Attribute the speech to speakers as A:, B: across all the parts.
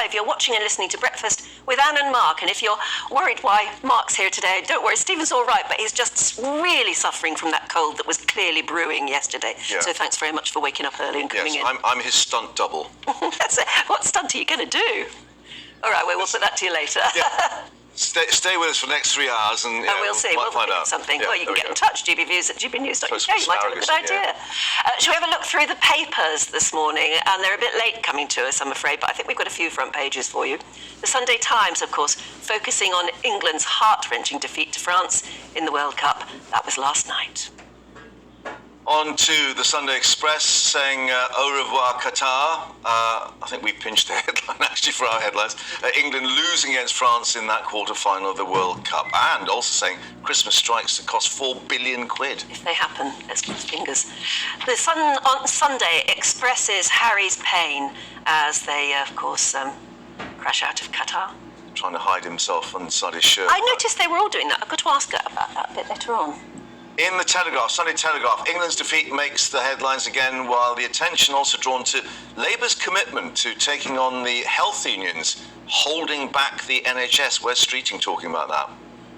A: 5, you're watching and listening to Breakfast with Anne and Mark. And if you're worried why Mark's here today, don't worry, Stephen's all right, but he's just really suffering from that cold that was clearly brewing yesterday. Yeah. So thanks very much for waking up early and coming in.
B: I'm his stunt double.
A: That's it. What stunt are you going to do? All right, well, we'll put that to you later.
B: Yeah. Stay with us for the next 3 hours and
A: we'll see. We'll find out something. Yeah, well, you can get in touch, gbnews.uk. You might have a good idea. Shall we have a look through the papers this morning? And they're a bit late coming to us, I'm afraid, but I think we've got a few front pages for you. The Sunday Times, of course, focusing on England's heart-wrenching defeat to France in the World Cup. That was last night.
B: On to the Sunday Express saying au revoir Qatar. I think we pinched the headline actually for our headlines. England losing against France in that quarter-final of the World Cup. And also saying Christmas strikes that cost £4 billion.
A: If they happen, let's cross fingers. The Sun on Sunday expresses Harry's pain as they, of course, crash out of Qatar.
B: Trying to hide himself inside his shirt.
A: I noticed they were all doing that. I've got to ask her about that a bit later on.
B: In the Telegraph, Sunday Telegraph, England's defeat makes the headlines again, while the attention also drawn to Labour's commitment to taking on the health unions, holding back the NHS. Where's Streeting talking about that?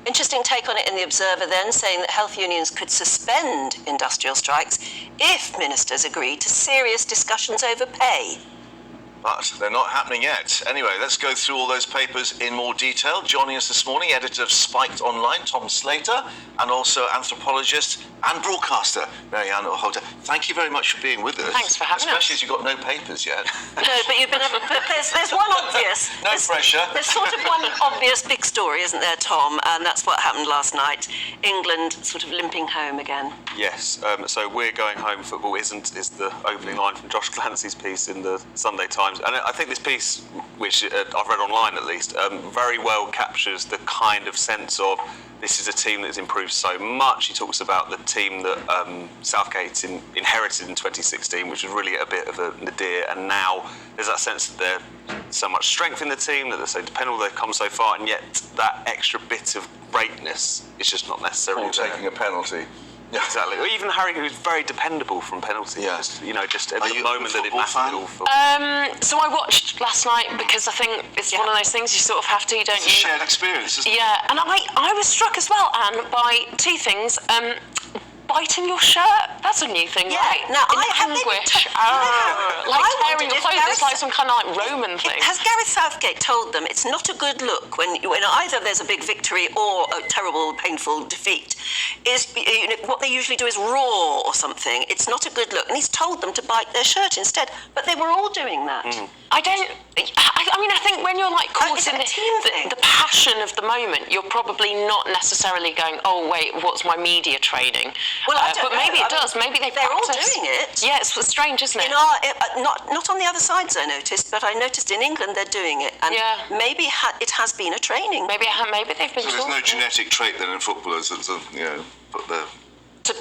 A: Interesting take on it in the Observer then, saying that health unions could suspend industrial strikes if ministers agree to serious discussions over pay.
B: But they're not happening yet. Anyway, let's go through all those papers in more detail. Joining us this morning, editor of Spiked Online, Tom Slater, and also anthropologist and broadcaster, Marianne O'Holder. Thank you very much for being with us.
A: Thanks for having us.
B: Especially as you've got no papers yet.
A: No, but you've been able to, there's one obvious.
B: No pressure.
A: There's sort of one obvious big story, isn't there, Tom? And that's what happened last night. England sort of limping home again.
C: Yes, so we're going home, football isn't, is the opening line from Josh Clancy's piece in the Sunday Times. And I think this piece, which I've read online at least, very well captures the kind of sense of this is a team that's improved so much. He talks about the team that Southgate inherited in 2016, which was really a bit of a nadir, and now there's that sense that there's so much strength in the team, that they're so dependable, they've come so far, and yet that extra bit of greatness is just not necessarily there.
B: Taking a penalty.
C: Yeah, exactly. Or even Harry, who's very dependable from penalties.
B: Yeah.
C: Just at the moment that it mattered.
D: So I watched last night because I think it's one of those things you sort of have to, don't you?
B: It's a shared experience, isn't it?
D: Yeah, and I was struck as well, Anne, by two things. Biting your shirt, that's a new thing, right?
A: Now,
D: in anguish. Like tearing your clothes, it's like some kind of like Roman thing.
A: Has Gareth Southgate told them it's not a good look when either there's a big victory or a terrible, painful defeat? What they usually do is roar or something. It's not a good look. And he's told them to bite their shirt instead. But they were all doing that.
D: I think when you're like caught in the passion of the moment, you're probably not necessarily going, oh, wait, what's my media training?
A: Well, I don't
D: but maybe
A: know.
D: it does. Maybe they're
A: all doing it.
D: Yeah, it's strange, isn't it?
A: Not on the other sides, I noticed, but I noticed in England they're doing it. And maybe it has been a training.
D: Maybe they've been.
B: So there's no genetic trait then in footballers that put the
D: to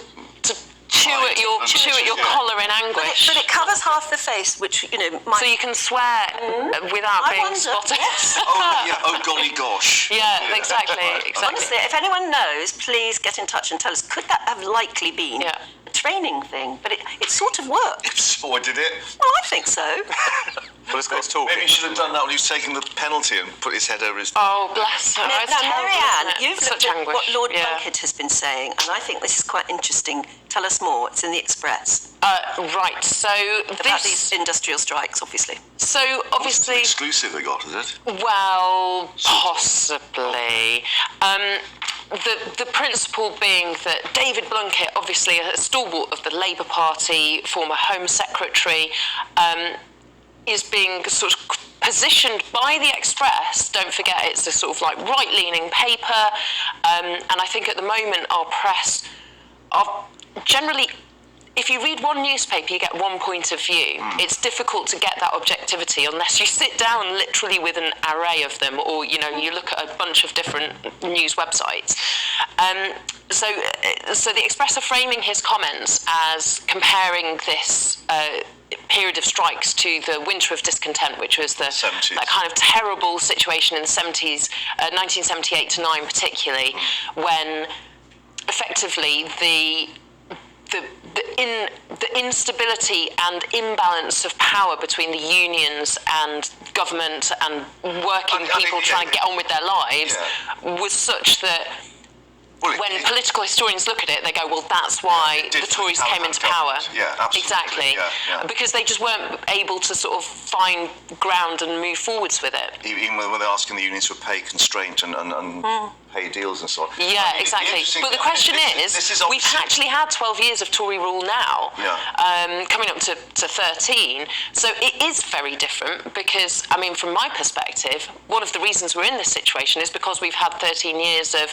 D: chew at your collar in anguish.
A: But it covers half the face, which might.
D: So you can swear without being spotted.
B: Oh golly gosh.
D: Yeah, exactly.
A: Honestly, if anyone knows, please get in touch and tell us. Could that have likely been a training thing? But it sort of worked.
B: If so, did it?
A: Well, I think so.
C: Well, it's got talking.
B: Maybe he should have done that when he was taking the penalty and put his head over his...
D: Oh, bless her.
A: Now, Marianne, you've looked at
D: anguish.
A: what Lord Bunkett has been saying, and I think this is quite interesting. Tell us more. It's in the Express.
D: Right, so
A: about these industrial strikes, obviously.
D: So, obviously...
B: It's an exclusive they got, is it?
D: Well, possibly. The principle being that David Blunkett, obviously a stalwart of the Labour Party, former Home Secretary, is being sort of positioned by the Express. Don't forget, it's a sort of like right-leaning paper, and I think at the moment our press are generally, if you read one newspaper, you get one point of view. It's difficult to get that objectivity unless you sit down literally with an array of them, or you look at a bunch of different news websites. So the Express are framing his comments as comparing this period of strikes to the winter of discontent, which was that kind of terrible situation in the 70s, 1978 to 9 particularly, when effectively the instability and imbalance of power between the unions and government and working people trying to get on with their lives was such that when political historians look at it, they go, well, that's why the Tories came into power.
B: Yeah, absolutely.
D: Exactly.
B: Yeah.
D: Because they just weren't able to sort of find ground and move forwards with it.
B: Even when they're asking the unions for pay constraint and pay deals and so on.
D: Yeah, exactly. But the question is we've actually had 12 years of Tory rule now, coming up to 13. So it is very different because, I mean, from my perspective, one of the reasons we're in this situation is because we've had 13 years of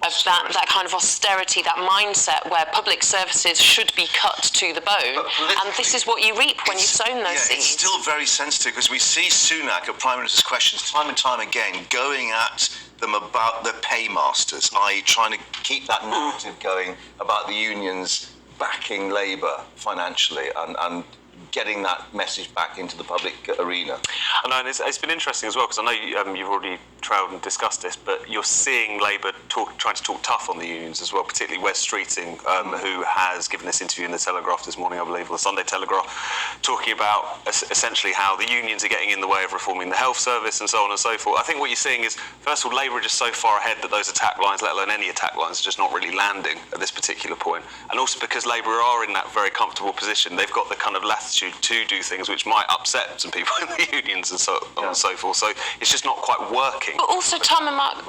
D: that kind of austerity, that mindset where public services should be cut to the bone. And this is what you reap when you've sown those seeds.
B: It's still very sensitive because we see Sunak at Prime Minister's questions time and time again going at them about the paymasters, i.e. trying to keep that narrative going about the unions backing Labour financially and getting that message back into the public arena.
C: I know, and it's been interesting as well, because I know you've already trailed and discussed this, but you're seeing Labour trying to talk tough on the unions as well, particularly Wes Streeting, who has given this interview in the Telegraph this morning, I believe, or the Sunday Telegraph, talking about essentially how the unions are getting in the way of reforming the health service and so on and so forth. I think what you're seeing is, first of all, Labour are just so far ahead that those attack lines, let alone any attack lines, are just not really landing at this particular point. And also because Labour are in that very comfortable position, they've got the kind of latitude to do things which might upset some people in the unions and so on and so forth. So it's just not quite working.
D: But also, Tom and Mark,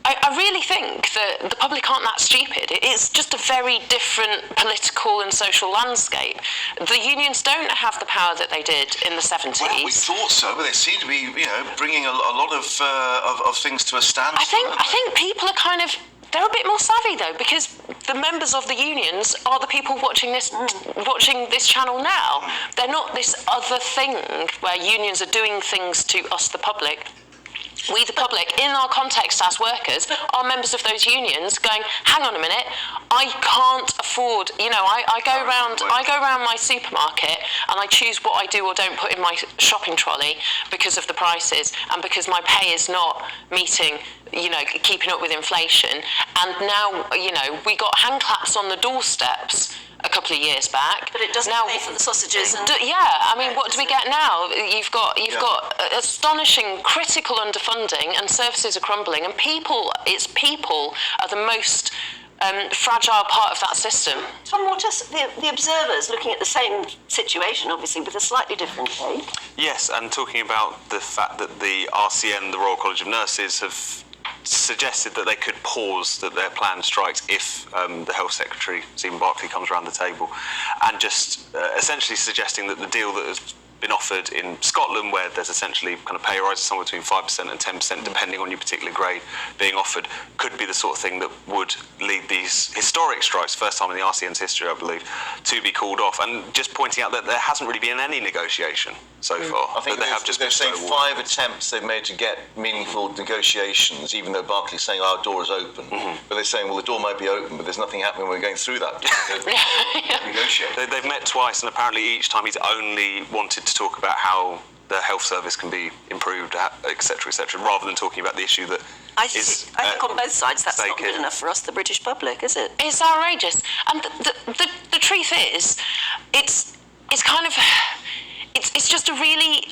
D: I really think that the public aren't that stupid. It's just a very different political and social landscape. The unions don't have the power that they did in the 70s.
B: Well, we thought so, but they seem to be, bringing a lot of things to a standstill.
D: I think people are kind of. They're a bit more savvy though, because the members of the unions are the people watching this channel now. They're not this other thing where unions are doing things to us, the public. We, the public, in our context as workers, are members of those unions going, hang on a minute, I can't afford, I go around my supermarket and I choose what I do or don't put in my shopping trolley because of the prices and because my pay is not meeting, keeping up with inflation. And now, we got hand claps on the doorsteps a couple of years back.
A: But it doesn't pay for the sausages.
D: What do we get now? You've got astonishing critical underfunding and services are crumbling, and people are the most fragile part of that system.
A: Tom, what is the observers looking at the same situation, obviously, with a slightly different take?
C: Yes, and talking about the fact that the RCN, the Royal College of Nurses, have suggested that they could pause their planned strikes if the Health Secretary, Stephen Barclay, comes around the table, and just essentially suggesting that the deal that has been offered in Scotland, where there's essentially kind of pay rises somewhere between 5% and 10%, depending on your particular grade, being offered, could be the sort of thing that would lead these historic strikes, first time in the RCN's history, I believe, to be called off. And just pointing out that there hasn't really been any negotiation so far.
B: I think they're saying 5 attempts they've made to get meaningful negotiations, even though Barclay's saying our door is open. But they're saying, well, the door might be open, but there's nothing happening when we're going through that. Negotiate.
C: They've met twice, and apparently each time he's only wanted to talk about how the health service can be improved, etc., rather than talking about the issue that
A: I think on both sides that's not good enough for us, the British public, is it?
D: It's outrageous. And the truth is, it's kind of... It's just a really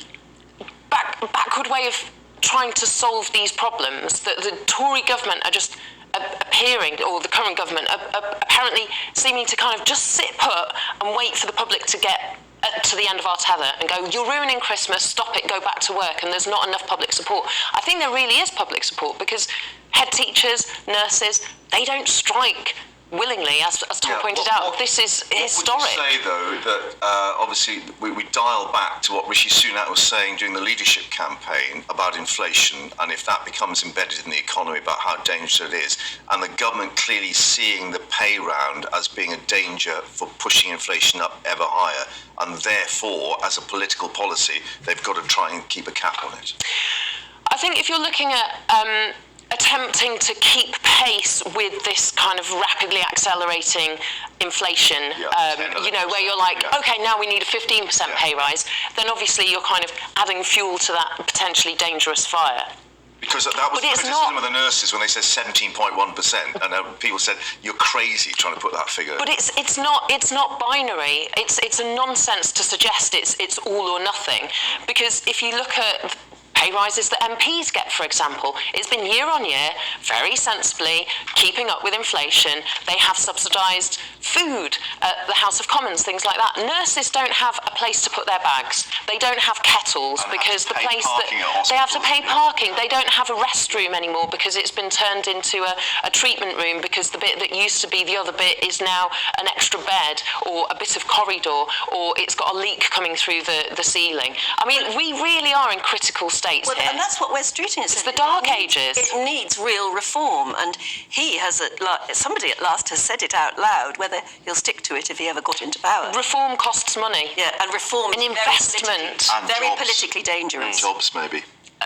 D: backward way of trying to solve these problems that the Tory government are just appearing, or the current government apparently seeming to kind of just sit put and wait for the public to get to the end of our tether and go, you're ruining Christmas, stop it, go back to work, and there's not enough public support. I think there really is public support because head teachers, nurses, they don't strike willingly, as Tom pointed out. This is historic.
B: Would you say, though, that obviously we dial back to what Rishi Sunak was saying during the leadership campaign about inflation, and if that becomes embedded in the economy, about how dangerous it is, and the government clearly seeing the pay round as being a danger for pushing inflation up ever higher, and therefore, as a political policy, they've got to try and keep a cap on it?
D: I think if you're looking at attempting to keep pace with this kind of rapidly accelerating inflation, where you're like, okay, now we need a 15% pay rise, then obviously you're kind of adding fuel to that potentially dangerous fire.
B: Because that was the criticism of the nurses when they said 17.1%, and people said you're crazy trying to put that figure.
D: But it's not binary. It's a nonsense to suggest it's all or nothing, because if you look at pay rises that MPs get, for example, it's been year on year, very sensibly, keeping up with inflation. They have subsidised food at the House of Commons, things like that. Nurses don't have a place to put their bags. They don't have kettles because the place that they have to pay parking. They don't have a restroom anymore because it's been turned into a treatment room, because the bit that used to be the other bit is now an extra bed or a bit of corridor, or it's got a leak coming through the ceiling. I mean, we really are in critical states here.
A: And that's what West Streeting is.
D: It's the dark ages.
A: It needs real reform, and he has somebody at last has said it out loud. Whether he'll stick to it if he ever got into power.
D: Reform costs money.
A: Yeah, and reform
D: an investment.
A: Very politically dangerous.
B: And jobs, maybe.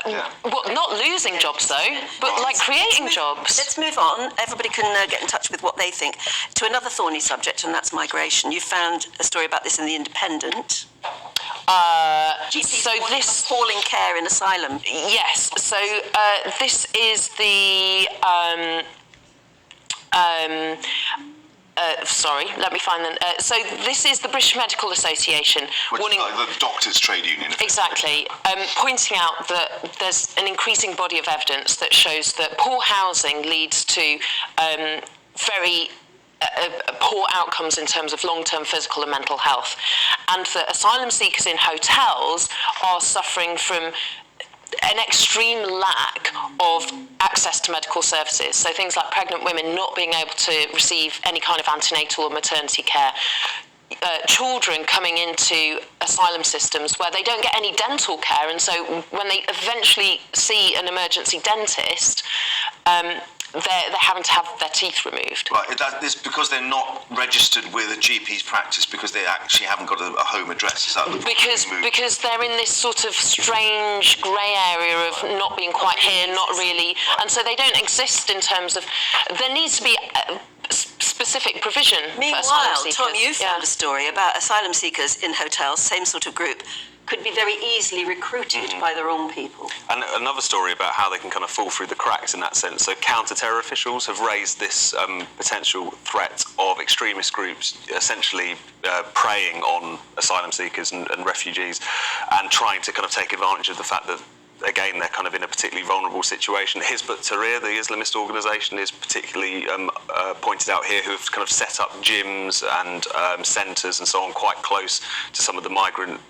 B: Yeah.
D: Well, not losing jobs though, but like creating jobs.
A: Let's move on. Everybody can get in touch with what they think. To another thorny subject, and that's migration. You found a story about this in The Independent.
D: So this
A: falling care in asylum.
D: Yes. So this is the. Sorry, let me find them. So this is the British Medical Association.
B: Which is like the doctors' trade union.
D: Exactly. Pointing out that there's an increasing body of evidence that shows that poor housing leads to very poor outcomes in terms of long-term physical and mental health, and that asylum seekers in hotels are suffering from an extreme lack of access to medical services. So things like pregnant women not being able to receive any kind of antenatal or maternity care. Children coming into asylum systems where they don't get any dental care, and so when they eventually see an emergency dentist, they're having to have their teeth removed.
B: Right, this because they're not registered with a GP's practice because they actually haven't got a home address. Is that the problem?
D: Because they're in this sort of strange grey area of not being quite here, not really, and so they don't exist in terms of. There needs to be specific provision.
A: Meanwhile,
D: for asylum seekers.
A: Tom, you found a story about asylum seekers in hotels, same sort of group, could be very easily recruited by the wrong people.
C: And another story about how they can kind of fall through the cracks in that sense. So counter-terror officials have raised this potential threat of extremist groups essentially preying on asylum seekers and refugees, and trying to kind of take advantage of the fact that, again, they're kind of in a particularly vulnerable situation. Hizb ut-Tahrir, the Islamist organisation, is particularly pointed out here, who have kind of set up gyms and centres and so on quite close to some of the migrant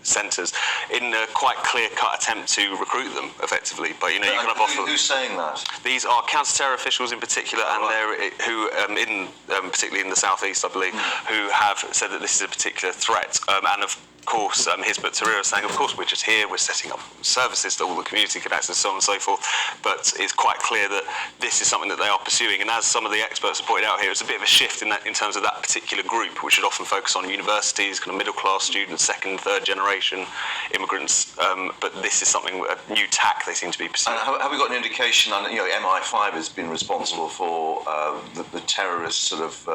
C: centres in a quite clear-cut attempt to recruit them effectively. But you kind of offer.
B: Who's saying that?
C: These are counter-terror officials in particular, and they're particularly in the southeast, I believe, who have said that this is a particular threat, and of course, Hizb ut-Tahrir is saying, of course, we're just here, we're setting up services that all the community can access, so on and so forth. But it's quite clear that this is something that they are pursuing. And as some of the experts have pointed out here, it's a bit of a shift in terms of that particular group, which would often focus on universities, kind of middle-class students, second, third generation immigrants. But this is something, a new tack they seem to be pursuing.
B: And have we got an indication on, MI5 has been responsible for the terrorist sort of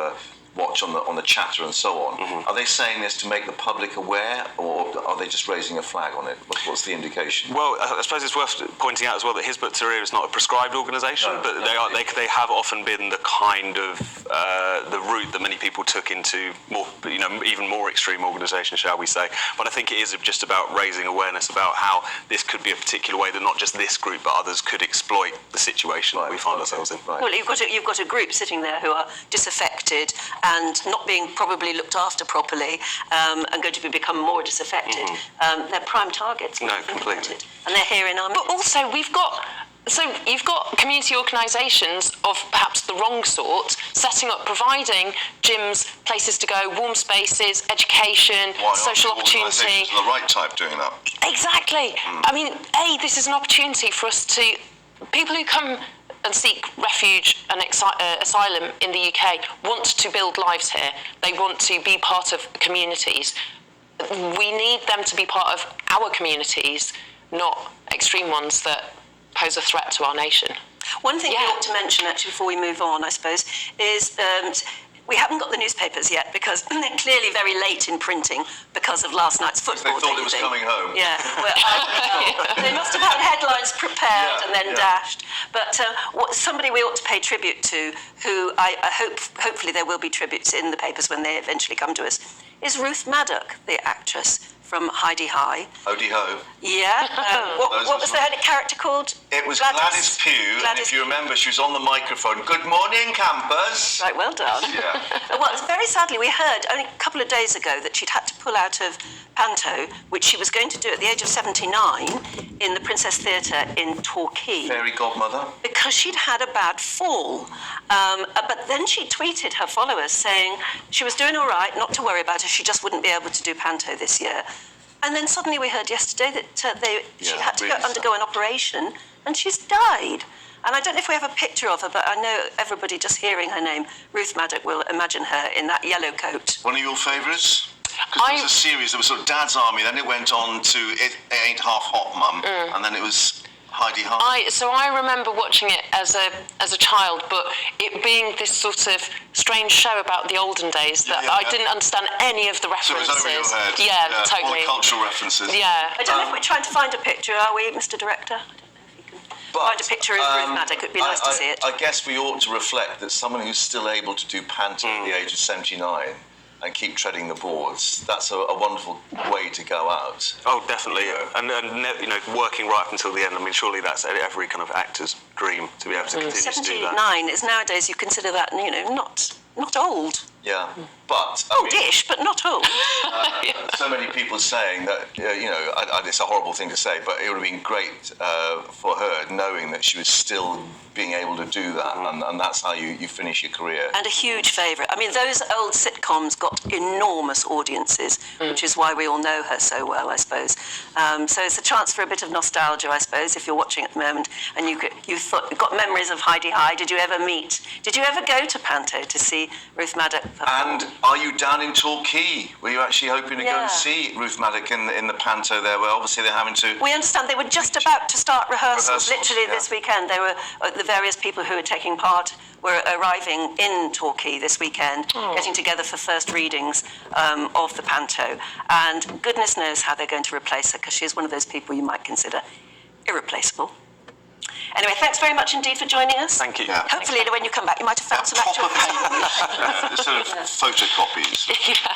B: watch on the chatter and so on. Are they saying this to make the public aware, or are they just raising a flag on it? What's the indication?
C: Well, I suppose it's worth pointing out as well that Hizb ut-Tahrir is not a prescribed organisation, but they have often been the kind of the route that many people took into more, even more extreme organisations, shall we say. But I think it is just about raising awareness about how this could be a particular way that not just this group but others could exploit the situation that we find ourselves in.
A: Right. Well, you've got a group sitting there who are disaffected and not being probably looked after properly, and going to become more disaffected. They're prime targets.
C: No, completely.
A: And they're here in our midst.
D: But also, you've got community organisations of perhaps the wrong sort setting up, providing gyms, places to go, warm spaces, education, social opportunity.
B: The right type doing that.
D: Exactly. I mean, this is an opportunity for us to, people who come and seek refuge and asylum in the UK want to build lives here. They want to be part of communities. We need them to be part of our communities, not extreme ones that pose a threat to our nation.
A: One thing we ought to mention, actually, before we move on, I suppose, is We haven't got the newspapers yet because they're clearly very late in printing because of last night's football.
B: They thought it was coming home.
A: Yeah, well, they must have had headlines prepared and then dashed. But somebody we ought to pay tribute to, who I hope, hopefully there will be tributes in the papers when they eventually come to us, is Ruth Maddock, the actress from Heidi High.
B: Hody Ho.
A: Yeah. What was the character called?
B: It was Gladys Pugh, and if you remember, she was on the microphone. Good morning, campers.
A: Right, well done.
B: Yeah.
A: Well, very sadly, we heard only a couple of days ago that she'd had to pull out of Panto, which she was going to do at the age of 79 in the Princess Theatre in Torquay.
B: Fairy godmother.
A: Because she'd had a bad fall. But then she tweeted her followers saying she was doing all right, not to worry about her, she just wouldn't be able to do Panto this year. And then suddenly we heard yesterday that she had to undergo an operation and she's died. And I don't know if we have a picture of her, but I know everybody just hearing her name, Ruth Maddock, will imagine her in that yellow coat.
B: One of your favourites? Because there was a series, there was sort of Dad's Army, then it went on to It Ain't Half Hot, Mum, and then it was Heidi High.
D: So I remember watching it as a child, but it being this sort of strange show about the olden days that I didn't understand any of the references.
B: So it was over your head.
D: Yeah, totally.
B: All the cultural references.
D: Yeah.
A: I don't know if we're trying to find a picture, are we, Mr. Director? I don't know if you can find a picture of Ruth Maddock. It'd be nice to see it.
B: I guess we ought to reflect that someone who's still able to do Panto at the age of 79 and keep treading the boards, that's a wonderful way to go out.
C: Oh, definitely. And working right up until the end. I mean, surely that's every kind of actor's dream to be able to continue to do that.
A: 79 is nowadays, you consider that, not old.
B: Yeah, but...
A: Oldish, but not old.
B: So many people saying that, it's a horrible thing to say, but it would have been great for her knowing that she was still being able to do that, and that's how you finish your career.
A: And a huge favourite. I mean, those old sitcoms got enormous audiences, which is why we all know her so well, I suppose. So it's a chance for a bit of nostalgia, I suppose, if you're watching at the moment, and you've got memories of Heidi High. Did you ever go to Panto to see Ruth Maddock perform?
B: And are you down in Torquay? Were you actually hoping to go and see Ruth Maddock in the Panto there, where obviously they're having to...
A: We understand they were just about to start rehearsals literally this weekend. They were the various people who were taking part were arriving in Torquay this weekend, getting together for first readings of the Panto. And goodness knows how they're going to replace her, because she's one of those people you might consider irreplaceable. Anyway, thanks very much indeed for joining us.
C: Thank you.
B: Yeah.
A: Hopefully, when you come back, you might have found some actual...
B: Sort of photocopies.
D: Yeah.